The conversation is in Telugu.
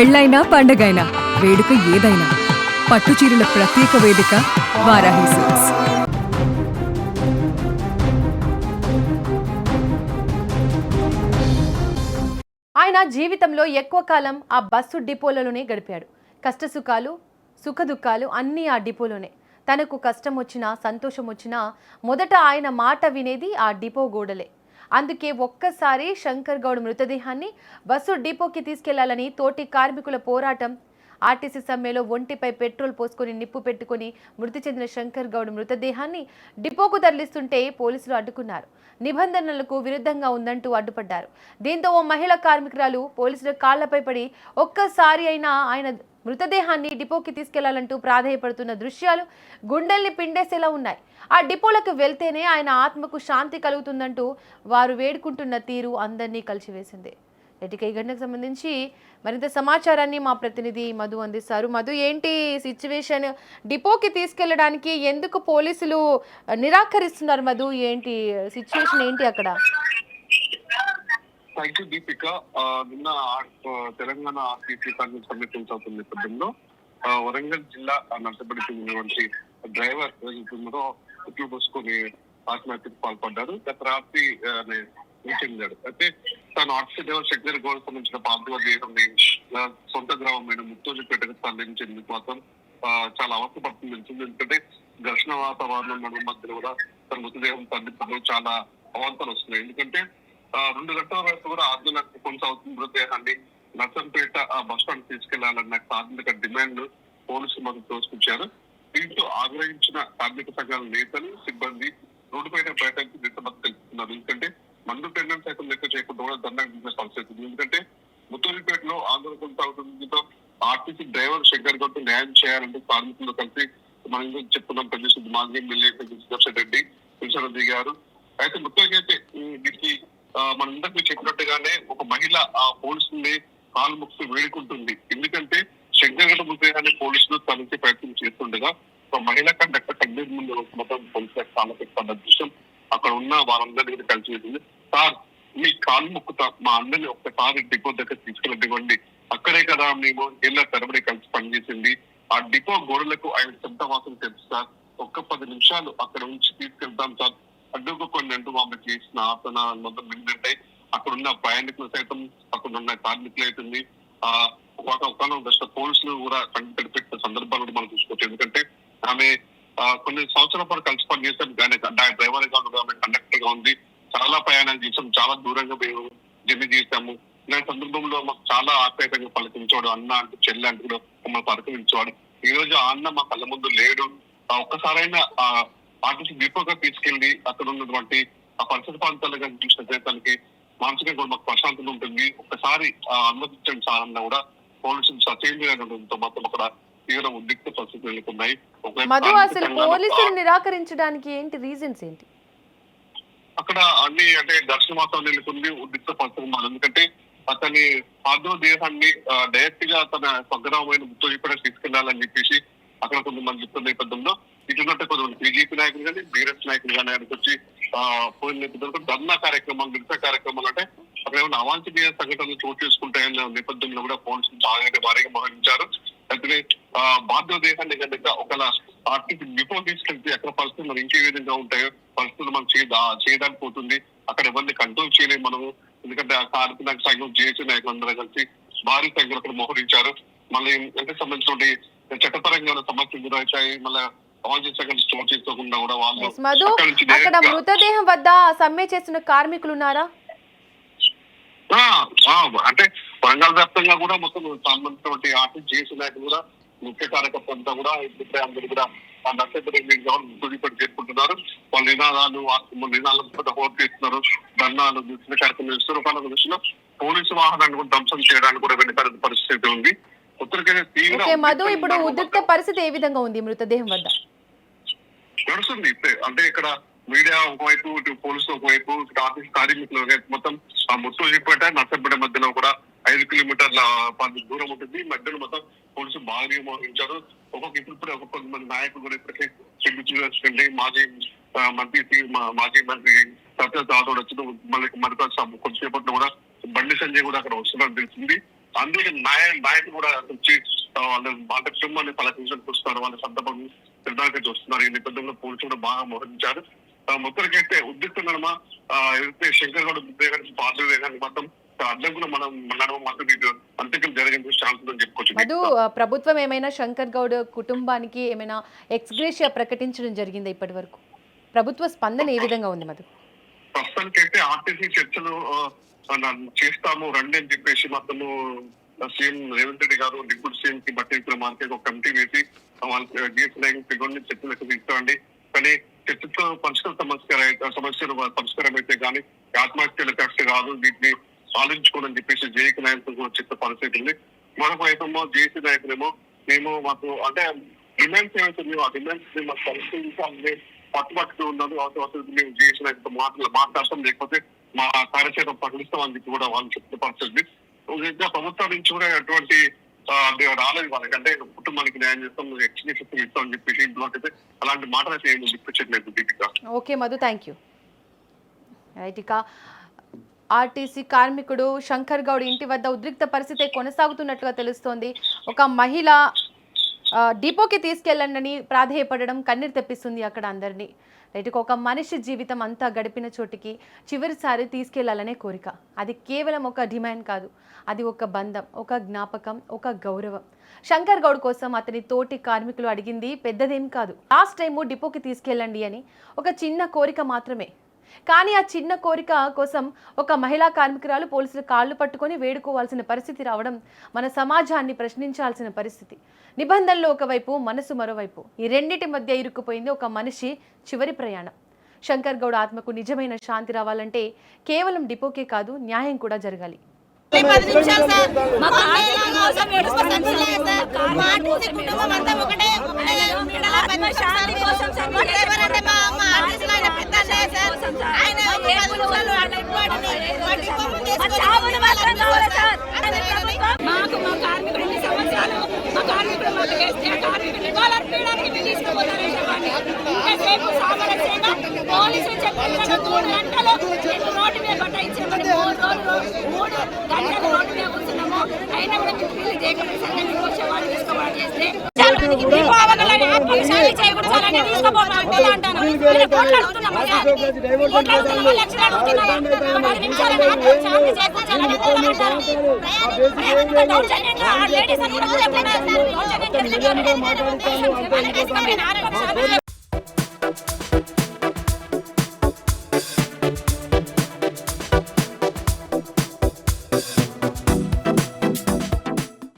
పెళ్ళైనా పండగైనా వేడుక ఏదైనా పట్టుచీరల ప్రత్యేక వేదిక వారాహి సిల్క్స్. ఆయన జీవితంలో ఎక్కువ కాలం ఆ బస్సు డిపోలలోనే గడిపాడు. కష్టసుఖాలు సుఖదుఖాలు అన్నీ ఆ డిపోలోనే. తనకు కష్టం వచ్చినా సంతోషం వచ్చినా మొదట ఆయన మాట వినేది ఆ డిపో గోడలే. అందుకే ఒక్కసారి శంకర్ గౌడ్ మృతదేహాన్ని బస్సు డిపోకి తీసుకెళ్లాలని తోటి కార్మికుల పోరాటం. ఆర్టీసీ సమ్మెలో ఒంటిపై పెట్రోల్ పోసుకొని నిప్పు పెట్టుకుని మృతి చెందిన శంకర్ గౌడ్ మృతదేహాన్ని డిపోకు తరలిస్తుంటే పోలీసులు అడ్డుకున్నారు. నిబంధనలకు విరుద్ధంగా ఉందంటూ అడ్డుపడ్డారు. దీంతో ఓ మహిళా కార్మికురాలు పోలీసుల కాళ్లపై పడి ఒక్కసారి అయినా ఆయన మృతదేహాన్ని డిపోకి తీసుకెళ్లాలంటూ ప్రాధేయపడుతున్న దృశ్యాలు గుండెల్ని పిండేసేలా ఉన్నాయి. ఆ డిపోలకు వెళ్తేనే ఆయన ఆత్మకు శాంతి కలుగుతుందంటూ వారు వేడుకుంటున్న తీరు అందరినీ కలిసివేసింది. ఇక ఈ ఘటనకు సంబంధించి మరింత సమాచారాన్ని మా ప్రతినిధి మధు అందిస్తారు. మధు, ఏంటి సిచ్యువేషన్? డిపోకి తీసుకెళ్లడానికి ఎందుకు పోలీసులు నిరాకరిస్తున్నారు? మధు, ఏంటి సిచ్యువేషన్ ఏంటి అక్కడ? Thank you Deepika. నిన్న తెలంగాణ ఆర్టీసీ కార్మిక సమ్మె కొనసాగుతున్న నేపథ్యంలో వరంగల్ జిల్లా నర్సపల్లికి చెందినటువంటి డ్రైవర్ ఉట్లు పోసుకొని ఆత్మహత్యకు పాల్పడ్డారు. గత రాత్రి చెందాడు. అయితే తాను ఆర్టీసీ డ్రైవర్ శంకర్ గౌడ్ సంబంధించిన పార్థివ దేహాన్ని సొంత గ్రామమైన ముత్తోజుపేటకు తరలించేందుకు మాత్రం చాలా అవసరపడుతుంది తెలిసింది. ఎందుకంటే ఘర్షణ వాతావరణం మధ్యలో కూడా తన మృతదేహం తరలించడం చాలా అవాంతలు వస్తున్నాయి. ఎందుకంటే 2 గంటల వరకు కూడా ఆందోళన కొనసాగుతున్న మృతదేహాన్ని నర్సంపేట బస్ స్టాండ్ తీసుకెళ్లాలన్న కార్మిక డిమాండ్ పోలీసులు మనకు తోసుకొచ్చారు. దీంతో ఆగ్రహించిన కార్మిక సంఘాల నేతలు సిబ్బంది రోడ్డుపైన బయటకు నిరసన తెలుపుతున్నారు. ఎందుకంటే మందు టెండర్ సైతం లెక్క చేయకుండా కూడా దండానికి దిగిన పరిస్థితి ఉంది. ఎందుకంటే ముత్తూరుపేటలో ఆందోళన కొనసాగుతుంది. దీంతో ఆర్టీసీ డ్రైవర్ శంకర్ గౌడ్ న్యాయం చేయాలంటే కార్మికులు కలిసి మనం చెప్పుకున్నాం. ప్రజలు మాజీ ఎమ్మెల్యే సుదర్శన్ రెడ్డి పిలుచడం దిగారు. అయితే మొత్తంగా అయితే దీనికి మనందరికీ చెప్పినట్టుగానే ఒక మహిళ ఆ పోలీసుల్ని కాలు ముక్కు వేడుకుంటుంది. ఎందుకంటే శంకర్ గౌడ్ మృతదేహాన్ని పోలీసులు తనిఖీ ప్రయత్నం చేస్తుండగా ఒక మహిళా కండక్టర్ కన్నీరు ముందు మొత్తం పోలీసులకు కాళ్ళ పెట్టుకున్న దృశ్యం అక్కడ ఉన్న వారందరినీ కలిసి వేసింది. సార్, మీ కాలు ముక్కుతా, మా అందరినీ ఒక్కసారి డిపో దగ్గర తీసుకెళ్ళివ్వండి. అక్కడే కదా మేము ఏళ్ళ తరబడి కలిసి పనిచేసింది. ఆ డిపో గోడలకు ఆయన శబ్ద వాసన తెలుసు సార్. ఒక్క 10 నిమిషాలు అక్కడ ఉంచి తీసుకెళ్తాం సార్. అడ్డుకు కొన్ని అంటూ వాళ్ళు చేసిన ఆసన మొత్తం ఏంటంటే అక్కడ ఉన్న ప్రయాణికులు సైతం అక్కడ ఉన్న కార్మికులు అవుతుంది. ఒక పోలీసులు కూడా కంటి పెట్టిన సందర్భాలు మనం చూసుకోవచ్చు. ఎందుకంటే ఆమె కొన్ని సంవత్సరాల పాటు కలిసి పనిచేస్తాం. కానీ డ్రైవర్ గా ఉంది, ఆమె కండక్టర్ గా ఉంది. చాలా ప్రయాణాలు చేసాం, చాలా దూరంగా మేము జర్నీ చేసాము. ఇలాంటి సందర్భంలో మాకు చాలా ఆప్యాయంగా పలకరించేవాడు. అన్న అంటూ చెల్లి అంటూ కూడా మమ్మల్ని పలకరించేవాడు. ఈ రోజు ఆ అన్న మా కళ్ళ ముందు లేడు. ఒక్కసారైనా ఆర్టీసీ డిపోగా తీసుకెళ్లి అక్కడ ఉన్నటువంటి ఆ పరిసర ప్రాంతాలుగా చూసిన తనకి మానసికంగా కూడా మాకు ప్రశాంతంగా ఉంటుంది. ఒక్కసారి అనుమతించండి సార్ అన్న కూడా పోలీసులు సచేంద్రంతో మాత్రం అక్కడ తీవ్ర ఉద్రిక్త పరిస్థితులు నెలకొన్నాయి. అసలు పోలీసులు నిరాకరించడానికి ఏంటి రీజన్స్ ఏంటి? అక్కడ అన్ని అంటే ఘర్షణ వాతావరణం నెలకొంది, ఉద్రిక్త పరిస్థితులు. ఎందుకంటే అతని పార్థివ దేహాన్ని డైరెక్ట్ గా తన స్వగ్రామైన ముత్తూరుపేట తీసుకెళ్లాలని చెప్పేసి అక్కడ కొంతమంది చెప్తున్న నేపథ్యంలో ఇటున్నట్టు కొంతమంది బీజేపీ నాయకులు కానీ బీఆర్ఎస్ నాయకులు కానీ ఆయనకు వచ్చి పోయిన నేపథ్యంలో ధర్నా కార్యక్రమాలు, నిరసన కార్యక్రమాలు అంటే అక్కడ ఏమైనా అవాంఛనీయ సంఘటనలు చోటు చేసుకుంటాయన్న నేపథ్యంలో కూడా పోలీసులు భారీగా మోహరించారు. అయితే బాధ్య దేశాన్ని కనుక ఒకవేళ ఆర్టీసీ డిపో తీసుకెళ్తే అక్కడ పరిస్థితులు మనం ఇంకే విధంగా ఉంటాయో పరిస్థితులు మనం చేయడానికి పోతుంది. అక్కడ ఎవరిని కంట్రోల్ చేయలేము మనము. ఎందుకంటే ఆ కార్మిక సంఘం జేఏసీ నాయకులు అందరూ కలిసి భారీ సంఖ్యలో అక్కడ మోహరించారు. మళ్ళీ అంటే సంబంధించిన చట్టపరంగా సమస్యలు ఎదురవుతాయి. మళ్ళీ స్టోర్ చేసుకోకుండా కూడా వాళ్ళు అక్కడ మృతదేహం వద్ద సమ్మె చేస్తున్న కార్మికులు ఉన్నారా? అంటే వరంగల్ వ్యాప్తంగా కూడా మొత్తం సంబంధించినటువంటి ఆర్టీసీ జేఏసీ నాయకులు కూడా ముఖ్య కార్యకర్తలు అంతా కూడా ఇప్పుడే అందరూ కూడా ఆ నర్సపల్లి చేసుకుంటున్నారు. వాళ్ళ నినాదాలు హోట్ చేస్తున్నారు, ధర్నాలు నిరసన కార్యక్రమం చేస్తున్నారు. దృష్టిలో పోలీసు వాహనాన్ని కూడా ధ్వంసం చేయడానికి కూడా వెనుక పరిస్థితి ఉంది. మధు, ఇప్పుడు ఉద్రిక్త పరిస్థితి ఏ విధంగా ఉంది మృతదేహం వద్ద? నడుస్తుంది. అంటే ఇక్కడ మీడియా ఒకవైపు, ఇటు పోలీసులు ఒకవైపు, ఇటు ఆర్టీసీ కార్మికులు మొత్తం ఆ ముత్తూరుపేట నర్సంపేట మధ్యలో కూడా 5 కిలోమీటర్ల దూరం ఉంటుంది. మధ్యలో మొత్తం పోలీసులు బాగా మోహించారు. ఇప్పుడు కొంతమంది నాయకులు కూడా ఇప్పటికే చెల్లి మాజీ మంత్రి సత్య రాథోడ్ వచ్చి మళ్ళీ కొంతసేపట్లో కూడా బండి సంజయ్ కూడా అక్కడ వస్తున్నట్టు తెలిసింది. అందుకే నాయకులు కూడా వాళ్ళు వాళ్ళ కుటుంబాన్ని పలకించడానికి వస్తున్నారు, వాళ్ళ సందర్భం తినడానికి చూస్తున్నారు. ఈ నేపథ్యంలో పోలీసులు కూడా బాగా మోహరించారు. మొత్తానికైతే ఉద్రిక్తంగా ఏదైతే శంకర్ గౌడ్ పార్టీ మొత్తం అడ్డంకులు మనం నడవ మాత్రం అంత్యక్రియ జరిగే ఛాన్స్ ఉందని చెప్పుకోవచ్చు. మధు, ప్రభుత్వం ఏమైనా శంకర్ గౌడ్ కుటుంబానికి ఏమైనా ఎక్స్గ్రేషియా ప్రకటించడం జరిగిందా ఇప్పటి వరకు? ప్రభుత్వ స్పందన ఏ విధంగా ఉంది మధు? ప్రస్తుతానికైతే ఆర్టీసీ చర్చలు చేస్తాము రండి అని చెప్పేసి మొత్తము సీఎం రేవంత్ రెడ్డి గారు డిప్యూటీ సీఎం కి బట్టి విక్రమార్కే ఒక కమిటీ వేసి వాళ్ళకి చర్చలకు తీసుకోండి. కానీ చర్చతో సమస్యలు పరిష్కారం అయితే కానీ ఆత్మహత్యల కక్ష కాదు, వీటిని ఆలోచించుకోవాలని చెప్పేసి జేఏసీ నాయకులు కూడా చెప్పే పరిస్థితి ఉంది. మరొక వైపేమో జేఏసీ నాయకులేమో మేము మాకు అంటే డిమాండ్స్ ఏమైతే ఆ డిమాండ్స్ మాకు పరిశీలించాలని పట్టుబట్టుతూ ఉన్నారు. అవసరం మేము జేఏసీ నాయకులతో మాట్లాడతాం, లేకపోతే మా కార్యాచరణ ప్రకటిస్తామని చెప్పి కూడా వాళ్ళు చెప్తున్న పరిస్థితి. ఇంకా ప్రభుత్వం నుంచి కూడా ఎటువంటి రాలేదు వాళ్ళకి, అంటే కుటుంబానికి న్యాయం చేస్తాం, ఎక్స్ప్రెషన్ ఇస్తాం అని చెప్పేసి ఇంట్లోకైతే అలాంటి మాటలు అయితే ఏమి చెప్పించట్లేదు Deepika. Okay Madhu, thank you. Right, ఇక ఆర్టీసీ కార్మికుడు శంకర్ గౌడ్ ఇంటి వద్ద ఉద్రిక్త పరిస్థితి కొనసాగుతున్నట్లుగా తెలుస్తోంది. ఒక మహిళ డిపోకి తీసుకెళ్ళండి ప్రాధేయపడడం కన్నీరు తెప్పిస్తుంది అక్కడ అందరినీ. రైట్, ఒక మనిషి జీవితం అంతా గడిపిన చోటికి చివరిసారి తీసుకెళ్లాలనే కోరిక, అది కేవలం ఒక డిమాండ్ కాదు, అది ఒక బంధం, ఒక జ్ఞాపకం, ఒక గౌరవం. శంకర్ గౌడ్ కోసం అతని తోటి కార్మికులు అడిగింది పెద్దదేం కాదు, లాస్ట్ టైము డిపోకి తీసుకెళ్ళండి అని ఒక చిన్న కోరిక మాత్రమే. కానీ ఆ చిన్న కోరిక కోసం ఒక మహిళా కార్మికురాలు పోలీసులు కాళ్ళు పట్టుకొని వేడుకోవాల్సిన పరిస్థితి రావడం మన సమాజాన్ని ప్రశ్నించాల్సిన పరిస్థితి. నిబంధనలు ఒకవైపు, మనసు మరోవైపు, ఈ రెండింటి మధ్య ఇరుక్కుపోయింది ఒక మనిషి చివరి ప్రయాణం. శంకర్ గౌడ్ ఆత్మకు నిజమైన శాంతి రావాలంటే కేవలం డిపోకే కాదు, న్యాయం కూడా జరగాలి. 10 నిమిషాలు సార్, మా కార్మికుల కోసం మా ఆర్టీసీ కుటుంబం అంతా ఒకటే శాంతి కోసం సార్. మా డ్రైవర్ అంటే మా ఆర్టీసీ ఆయన పెద్ద అన్నయ్య సార్. ఆయన 10 నిమిషాలు మాకు మా కార్మికులు ఎన్ని సంవత్సరాలు మా కార్మికులు మాకు వేస్తే కార్మికులు ఇవ్వాలనిపించడానికి మేము తీసుకుపోతారు. ఇంతసేపు సామరస్యంగా పోలీసులు చెప్పిన 3 గంటలు రోడ్డు మీద బట్టాయించామని 3 గంటలు రోడ్డు మీద కూర్చున్నాము. అయినా కూడా మేము ఫీల్ చేయకుండా సంఘానికి వచ్చే వాళ్ళు తీసుకోవాలి చేస్తే